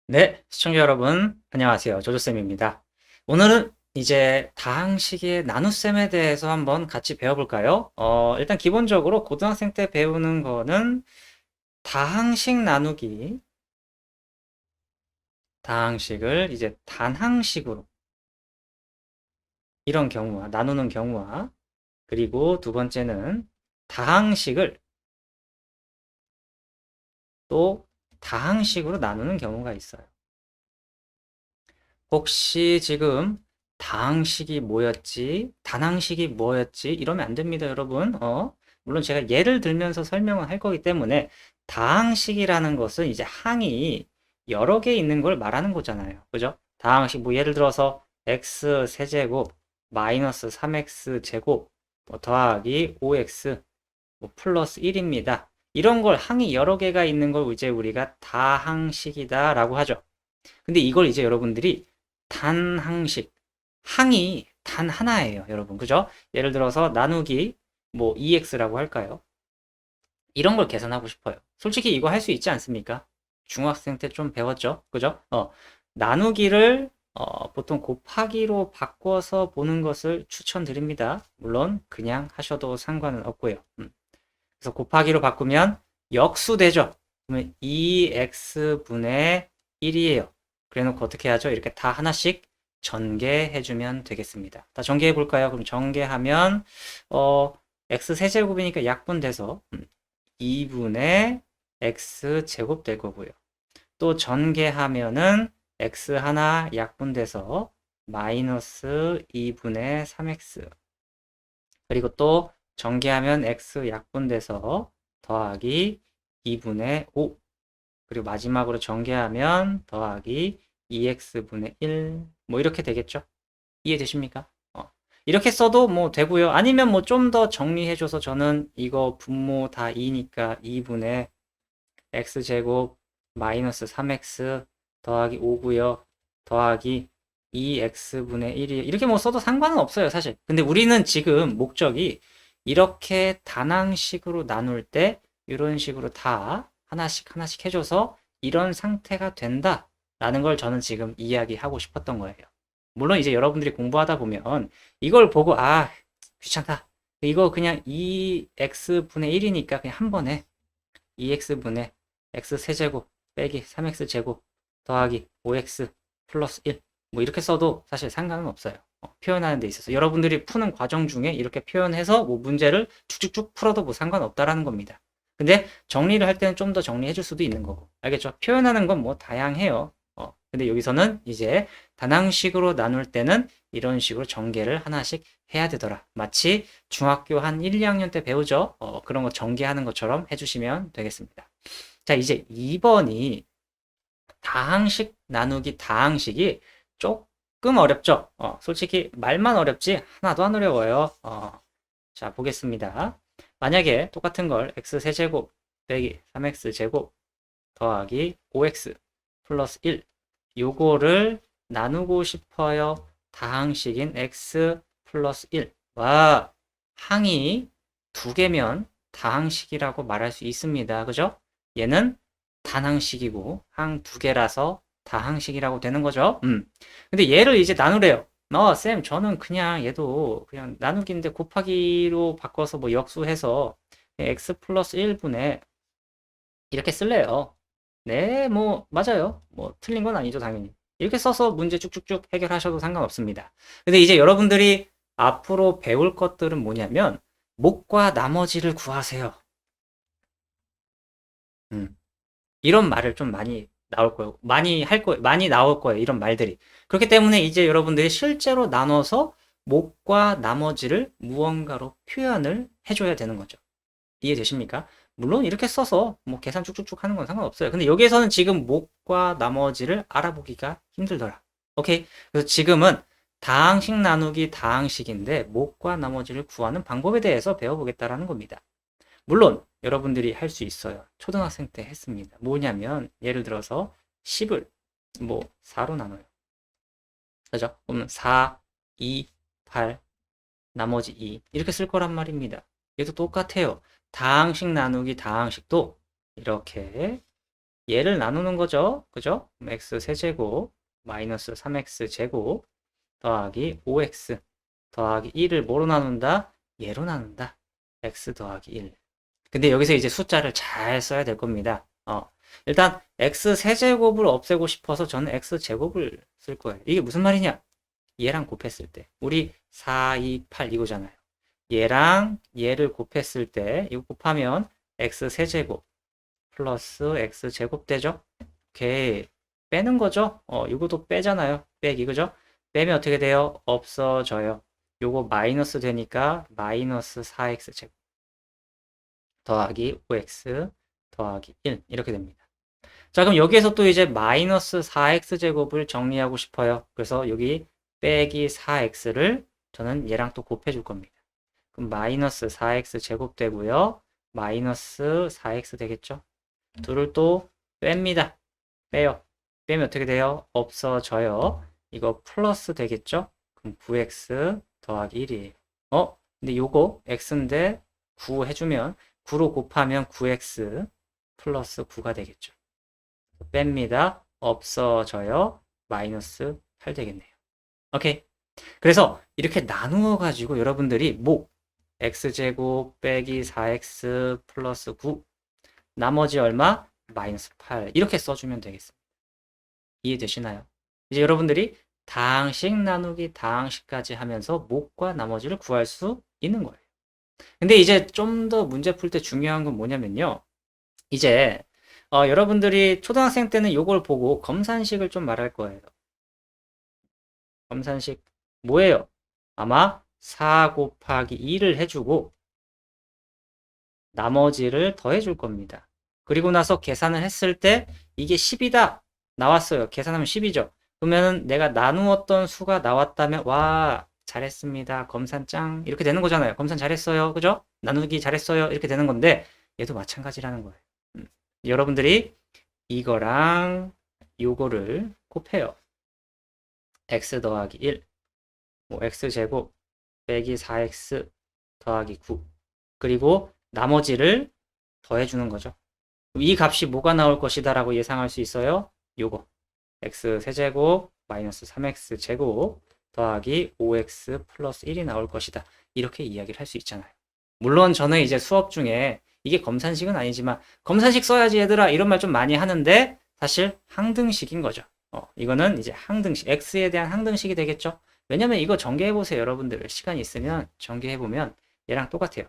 네, 시청자 여러분, 안녕하세요. 조조쌤입니다. 오늘은 이제 다항식의 나눗셈에 대해서 한번 같이 배워볼까요? 일단 기본적으로 고등학생 때 배우는 거는 다항식 나누기, 다항식을 이제 단항식으로, 이런 경우와, 나누는 경우와, 그리고 두 번째는 다항식을 또 다항식으로 나누는 경우가 있어요. 혹시 지금 다항식이 뭐였지? 단항식이 뭐였지? 이러면 안 됩니다, 여러분. 물론 제가 예를 들면서 설명을 할 거기 때문에 다항식이라는 것은 이제 항이 여러 개 있는 걸 말하는 거잖아요. 그죠? 다항식, 뭐 예를 들어서 x 세제곱 마이너스 3x 제곱 뭐 더하기 5x 뭐 플러스 1입니다. 이런 걸 항이 여러 개가 있는 걸 이제 우리가 다항식이다라고 하죠. 근데 이걸 이제 여러분들이 단항식, 항이 단 하나예요, 여러분. 그죠? 예를 들어서 나누기 뭐 2x라고 할까요? 이런 걸 계산하고 싶어요. 솔직히 이거 할 수 있지 않습니까? 중학생 때 좀 배웠죠? 그죠? 나누기를 보통 곱하기로 바꿔서 보는 것을 추천드립니다. 물론 그냥 하셔도 상관은 없고요. 그래서 곱하기로 바꾸면 역수되죠. 그러면 2x분의 1이에요. 그래 놓고 어떻게 하죠? 이렇게 다 하나씩 전개해주면 되겠습니다. 다 전개해 볼까요? 그럼 전개하면, x 세제곱이니까 약분돼서 2분의 x제곱 될 거고요. 또 전개하면은 x 하나 약분돼서 마이너스 2분의 3x. 그리고 또 전개하면 x 약분돼서 더하기 2분의 5. 그리고 마지막으로 전개하면 더하기 2x분의 1. 뭐 이렇게 되겠죠? 이해되십니까? 이렇게 써도 뭐 되고요. 아니면 뭐 좀 더 정리해줘서 저는 이거 분모 다 2니까 2분의 x제곱 마이너스 3x 더하기 5고요. 더하기 2x분의 1이 이렇게 뭐 써도 상관은 없어요, 사실. 근데 우리는 지금 목적이 이렇게 단항식으로 나눌 때 이런 식으로 다 하나씩 하나씩 해줘서 이런 상태가 된다라는 걸 저는 지금 이야기하고 싶었던 거예요. 물론 이제 여러분들이 공부하다 보면 이걸 보고 귀찮다. 이거 그냥 2x분의 1이니까 그냥 한 번에 2x분의 x 세제곱 빼기 3x 제곱 더하기 5x 플러스 1 뭐 이렇게 써도 사실 상관은 없어요. 표현하는 데 있어서 여러분들이 푸는 과정 중에 이렇게 표현해서 뭐 문제를 쭉쭉쭉 풀어도 뭐 상관없다라는 겁니다. 근데 정리를 할 때는 좀 더 정리해 줄 수도 있는 거고 알겠죠? 표현하는 건 뭐 다양해요. 근데 여기서는 이제 단항식으로 나눌 때는 이런 식으로 전개를 하나씩 해야 되더라. 마치 중학교 한 1, 2학년 때 배우죠? 그런 거 전개하는 것처럼 해주시면 되겠습니다. 자, 이제 2번이 다항식 나누기 다항식이 조금 어렵죠? 솔직히 말만 어렵지 하나도 안 어려워요. 자, 보겠습니다. 만약에 똑같은 걸 x세제곱 빼기 3x제곱 더하기 5x 플러스 1 요거를 나누고 싶어요. 다항식인 x 플러스 1. 와, 항이 두 개면 다항식이라고 말할 수 있습니다. 그죠? 얘는 단항식이고 항 두 개라서 다항식이라고 되는 거죠. 근데 얘를 이제 나누래요. 쌤, 저는 그냥 얘도 그냥 나누기인데 곱하기로 바꿔서 뭐 역수해서 x 플러스 1분의 이렇게 쓸래요. 네, 뭐, 맞아요. 뭐, 틀린 건 아니죠, 당연히. 이렇게 써서 문제 쭉쭉쭉 해결하셔도 상관없습니다. 근데 이제 여러분들이 앞으로 배울 것들은 뭐냐면, 목과 나머지를 구하세요. 음, 이런 말을 좀 많이 나올 거예요. 많이 할 거예요. 많이 나올 거예요. 이런 말들이. 그렇기 때문에 이제 여러분들이 실제로 나눠서 목과 나머지를 무언가로 표현을 해줘야 되는 거죠. 이해되십니까? 물론 이렇게 써서 뭐 계산 쭉쭉쭉 하는 건 상관없어요. 근데 여기에서는 지금 목과 나머지를 알아보기가 힘들더라. 오케이? 그래서 지금은 다항식 나누기 다항식인데 목과 나머지를 구하는 방법에 대해서 배워보겠다라는 겁니다. 물론 여러분들이 할 수 있어요. 초등학생 때 했습니다. 뭐냐면 예를 들어서 10을 뭐 4로 나눠요. 그죠? 그러면 4, 2, 8, 나머지 2 이렇게 쓸 거란 말입니다. 얘도 똑같아요. 다항식 나누기 다항식도 이렇게 얘를 나누는 거죠. 그죠? 그럼 x 세제곱 마이너스 3x 제곱 더하기 5x 더하기 1을 뭐로 나눈다? 얘로 나눈다. x 더하기 1. 근데 여기서 이제 숫자를 잘 써야 될 겁니다. 일단 x 세제곱을 없애고 싶어서 저는 x 제곱을 쓸 거예요. 이게 무슨 말이냐? 얘랑 곱했을 때 우리 4, 2, 8 이거잖아요. 얘랑 얘를 곱했을 때 이거 곱하면 x 세제곱 플러스 x 제곱 되죠? 오케이. 빼는 거죠? 이것도 빼잖아요. 빼기 그죠? 빼면 어떻게 돼요? 없어져요. 요거 마이너스 되니까 마이너스 4x 제곱 더하기 5x 더하기 1 이렇게 됩니다. 자, 그럼 여기에서 또 이제 마이너스 4x 제곱을 정리하고 싶어요. 그래서 여기 빼기 4x를 저는 얘랑 또 곱해줄 겁니다. 그럼 마이너스 4x 제곱 되고요. 마이너스 4x 되겠죠? 둘을 또 뺍니다. 빼요. 빼면 어떻게 돼요? 없어져요. 이거 플러스 되겠죠? 그럼 9x 더하기 1이에요. 근데 요거 x인데 9 해주면 9로 곱하면 9x 플러스 9가 되겠죠. 뺍니다. 없어져요. 마이너스 8 되겠네요. 오케이. 그래서 이렇게 나누어 가지고 여러분들이 x제곱 빼기 4x 플러스 9 나머지 얼마? 마이너스 8 이렇게 써주면 되겠습니다. 이해되시나요? 이제 여러분들이 다항식 나누기 다항식까지 하면서 목과 나머지를 구할 수 있는 거예요. 근데 이제 좀 더 문제 풀 때 중요한 건 뭐냐면요. 이제 여러분들이 초등학생 때는 이걸 보고 검산식을 좀 말할 거예요. 검산식 뭐예요? 아마 4 곱하기 2를 해주고 나머지를 더해줄 겁니다. 그리고 나서 계산을 했을 때 이게 10이다 나왔어요. 계산하면 10이죠. 그러면 내가 나누었던 수가 나왔다면 와 잘했습니다. 검산 짱 이렇게 되는 거잖아요. 검산 잘했어요. 그죠? 나누기 잘했어요. 이렇게 되는 건데 얘도 마찬가지라는 거예요. 여러분들이 이거랑 요거를 곱해요. x 더하기 1 x제곱 빼기 4x 더하기 9 그리고 나머지를 더해주는 거죠. 이 값이 뭐가 나올 것이다 라고 예상할 수 있어요. 요거 x 세제곱 마이너스 3x 제곱 더하기 5x 플러스 1이 나올 것이다. 이렇게 이야기를 할 수 있잖아요. 물론 저는 이제 수업 중에 이게 검산식은 아니지만 검산식 써야지 얘들아 이런 말 좀 많이 하는데 사실 항등식인 거죠. 이거는 이제 항등식, x에 대한 항등식이 되겠죠. 왜냐면 이거 전개해보세요. 여러분들 시간이 있으면 전개해보면 얘랑 똑같아요.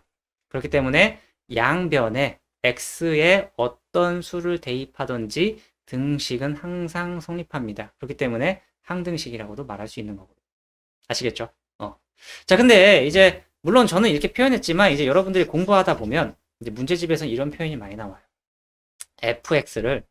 그렇기 때문에 양변에 x에 어떤 수를 대입하든지 등식은 항상 성립합니다. 그렇기 때문에 항등식이라고도 말할 수 있는 거고. 아시겠죠? 자, 근데 이제 물론 저는 이렇게 표현했지만 이제 여러분들이 공부하다 보면 이제 문제집에서 이런 표현이 많이 나와요. fx를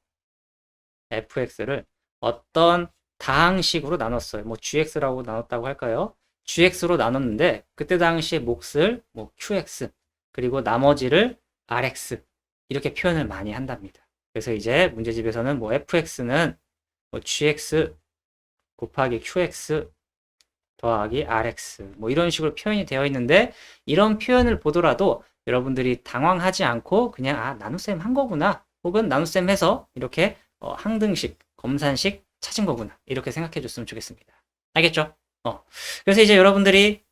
어떤 다항식으로 나눴어요. 뭐 gx라고 나눴다고 할까요? gx로 나눴는데 그때 당시에 몫을 뭐 qx 그리고 나머지를 rx 이렇게 표현을 많이 한답니다. 그래서 이제 문제집에서는 뭐 fx는 뭐 gx 곱하기 qx 더하기 rx 뭐 이런 식으로 표현이 되어 있는데 이런 표현을 보더라도 여러분들이 당황하지 않고 그냥 나눗셈 한 거구나 혹은 나눗셈 해서 이렇게 항등식, 검산식 찾은 거구나 이렇게 생각해 줬으면 좋겠습니다. 알겠죠? 그래서 이제 여러분들이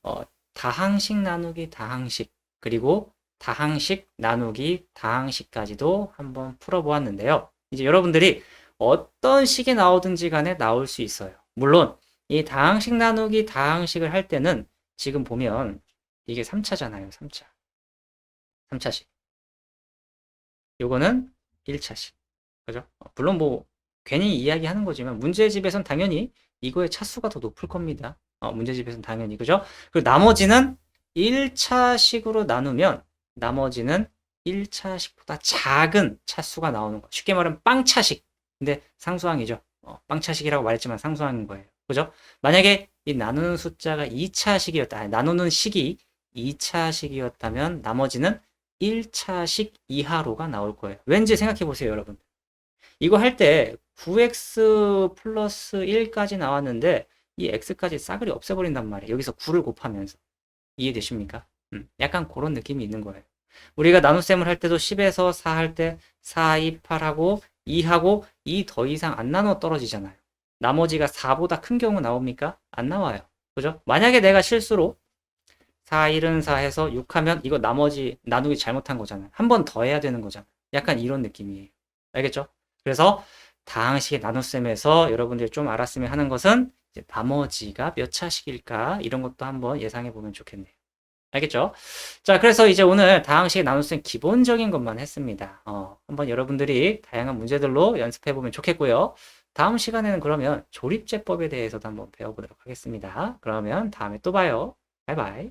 다항식 나누기 다항식 그리고 다항식 나누기 다항식까지도 한번 풀어보았는데요. 이제 여러분들이 어떤 식이 나오든지 간에 나올 수 있어요. 물론 이 다항식 나누기 다항식을 할 때는 지금 보면 이게 3차잖아요. 3차식. 요거는 1차식. 그죠? 물론 뭐 괜히 이야기하는 거지만 문제집에선 당연히 이거의 차수가 더 높을 겁니다. 문제집에선 당연히 그죠? 그리고 나머지는 1차식으로 나누면 나머지는 1차식보다 작은 차수가 나오는 거. 쉽게 말하면 빵차식. 근데 상수항이죠. 빵차식이라고 말했지만 상수항인 거예요. 그죠? 만약에 이 나누는 숫자가 2차식이었다. 나누는 식이 2차식이었다면 나머지는 1차식 이하로가 나올 거예요. 왠지 생각해 보세요, 여러분. 이거 할 때 9x 플러스 1까지 나왔는데 이 x까지 싸그리 없애버린단 말이에요. 여기서 9를 곱하면서. 이해되십니까? 약간 그런 느낌이 있는 거예요. 우리가 나눗셈을 할 때도 10에서 4 할 때 4, 2, 8하고 2하고 2 더 이상 안 나눠 떨어지잖아요. 나머지가 4보다 큰 경우 나옵니까? 안 나와요. 그죠? 만약에 내가 실수로 4, 1은 4 해서 6 하면 이거 나머지 나누기 잘못한 거잖아요. 한 번 더 해야 되는 거잖아요. 약간 이런 느낌이에요. 알겠죠? 그래서 다항식의 나눗셈에서 여러분들이 좀 알았으면 하는 것은 이제 나머지가 몇 차식일까? 이런 것도 한번 예상해 보면 좋겠네요. 알겠죠? 자, 그래서 이제 오늘 다항식의 나눗셈 기본적인 것만 했습니다. 한번 여러분들이 다양한 문제들로 연습해 보면 좋겠고요. 다음 시간에는 그러면 조립제법에 대해서도 한번 배워보도록 하겠습니다. 그러면 다음에 또 봐요. 바이바이.